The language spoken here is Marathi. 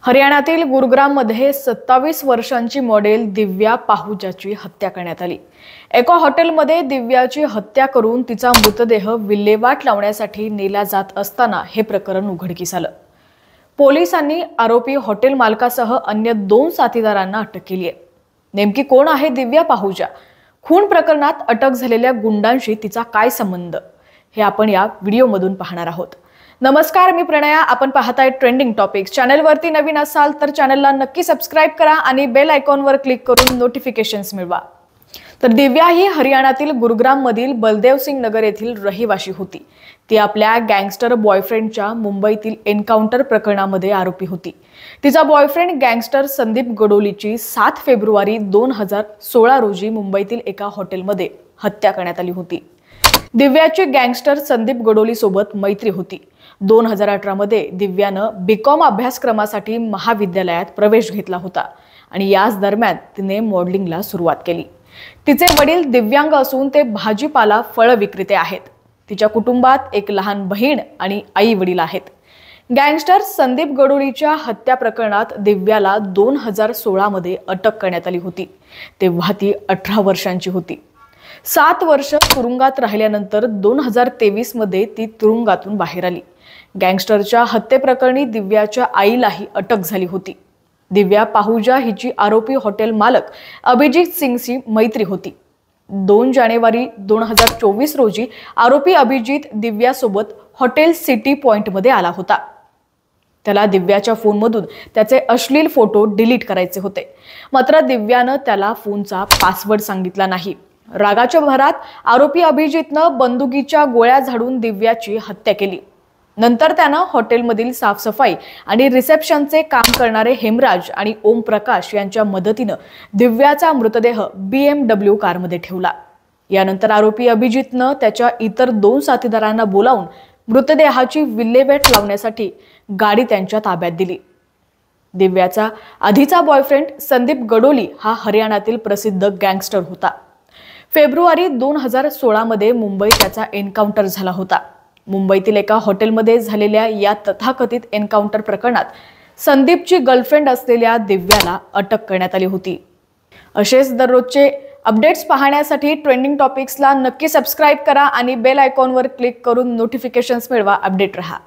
हरियाणातील गुरुग्राममध्ये 27 वर्षांची मॉडेल दिव्या पाहुजाची हत्या करण्यात आली। एका हॉटेलमध्ये दिव्याची हत्या करून तिचा मृतदेह विल्हेवाट लावण्यासाठी नेला जात असताना हे प्रकरण उघडकीस आलं। पोलिसांनी आरोपी हॉटेल मालकासह अन्य 2 साथीदारांना अटक केली आहे। नेमकी कोण आहे दिव्या पाहुजा? खून प्रकरणात अटक झालेल्या गुंडांशी तिचा काय संबंध हे आपण या व्हिडिओमधून पाहणार आहोत। नमस्कार, मी प्रणया। आपण पाहताय ट्रेंडिंग टॉपिक्स। चॅनलवरती नवीन असाल तर चॅनलला नक्की सबस्क्राइब करा आणि बेल आयकॉनवर क्लिक करून नोटिफिकेशन्स मिळवा। तर दिव्या ही हरियाणातील गुरुग्राम मधील बलदेव सिंग नगर येथील रहिवासी होती। ती आपल्या गँगस्टर बॉयफ्रेंडच्या मुंबईतील एन्काउंटर प्रकरणामध्ये आरोपी होती। तिचा बॉयफ्रेंड गँगस्टर संदीप गडोलीची 7 फेब्रुवारी 2016 रोजी मुंबईतील एका हॉटेलमध्ये हत्या करण्यात आली होती। दिव्याची गँगस्टर संदीप गडोली सोबत मैत्री होती। 2018 मध्ये दिव्यानं बीकॉम अभ्यासक्रमासाठी महाविद्यालयात प्रवेश घेतला होता आणि याच दरम्यान तिने मॉडेलिंगला सुरुवात केली। तिचे वडील दिव्यांग असून ते भाजीपाला फळ विक्रेते आहेत। तिच्या कुटुंबात एक लहान बहीण आणि आई वडील आहेत। गँगस्टर संदीप गडोलीच्या हत्या प्रकरणात दिव्याला 2016 मध्ये अटक करण्यात आली होती। तेव्हा ती 18 वर्षांची होती। 7 वर्ष तुरुंगात राहिल्यानंतर 2023 मध्ये ती तुरुंगातून बाहेर आली। गँगस्टरच्या हत्येप्रकरणी दिव्याच्या आईलाही अटक झाली होती। दिव्या पाहुजा हिची आरोपी हॉटेल मालक अभिजीत सिंगशी मैत्री होती। 2 जानेवारी 2024 रोजी आरोपी अभिजीत दिव्यासोबत हॉटेल सिटी पॉइंट मध्ये आला होता। त्याला दिव्याच्या फोनमधून त्याचे अश्लील फोटो डिलीट करायचे होते, मात्र दिव्यानं त्याला फोनचा पासवर्ड सांगितला नाही। रागाच्या भरात आरोपी अभिजीतनं बंदुकीच्या गोळ्या झाडून दिव्याची हत्या केली। नंतर त्यानं हॉटेलमधील साफसफाई आणि रिसेप्शनचे काम करणारे हेमराज आणि ओम प्रकाश यांच्या मदतीनं दिव्याचा मृतदेह BMW कारमध्ये ठेवला। यानंतर आरोपी अभिजीतनं त्याच्या इतर 2 साथीदारांना बोलावून मृतदेहाची विल्हेवाट लावण्यासाठी गाडी त्यांच्या ताब्यात दिली। दिव्याचा आधीचा बॉयफ्रेंड संदीप गडोली हा हरियाणातील प्रसिद्ध गँगस्टर होता। फेब्रुवारी 2016 मध्ये मुंबईत त्याचा एन्काउंटर झाला होता। मुंबईतील एका हॉटेलमध्ये झालेल्या या तथाकथित एन्काउंटर प्रकरणात संदीपची गर्लफ्रेंड असलेल्या दिव्याला अटक करण्यात आली होती। असेच दररोजचे अपडेट्स पाहण्यासाठी ट्रेंडिंग टॉपिक्सला नक्की सबस्क्राइब करा आणि बेल आयकॉनवर क्लिक करून नोटिफिकेशन्स मिळवा। अपडेट रहा।